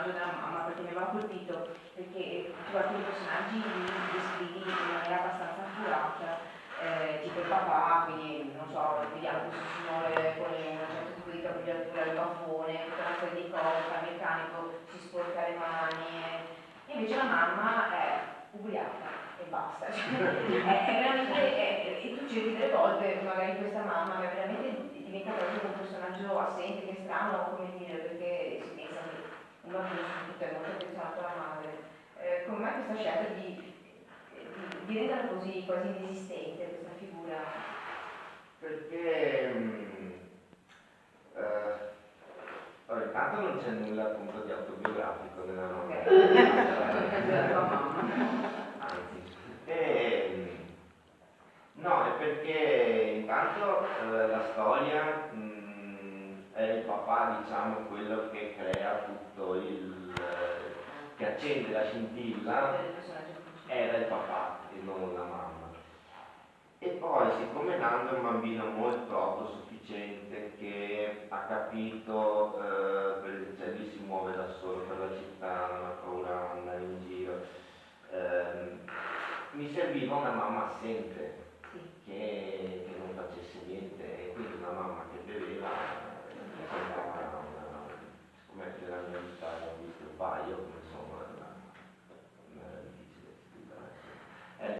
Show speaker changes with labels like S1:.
S1: personaggio della mamma, perché mi aveva colpito, perché tu alcuni personaggi li descrivi in maniera abbastanza accurata, tipo il papà, quindi non so, vediamo questo signore con un certo tipo di capigliatura, il baffone, tutta una serie di cose, fa il meccanico, si sporca le mani, e invece la mamma è ubriaca e basta, è veramente, e tu cerchi delle volte magari questa mamma che veramente diventa proprio un personaggio assente, che è strano, come dire, perché si pensa che uno che soprattutto è molto affezionato alla madre. Come mai questa scelta di renderla così quasi inesistente questa figura?
S2: Perché allora, intanto non c'è nulla appunto di autobiografico nella
S1: mamma.
S2: Anzi, no, è perché intanto la storia è il papà, diciamo, quello che crea tutto che accende la scintilla, era il papà e non la mamma. E poi, siccome Nando è un bambino molto autosufficiente, che ha capito, cioè lui si muove da solo per la città, non ha paura di andare in giro, mi serviva una mamma assente, che non facesse niente, e quindi una mamma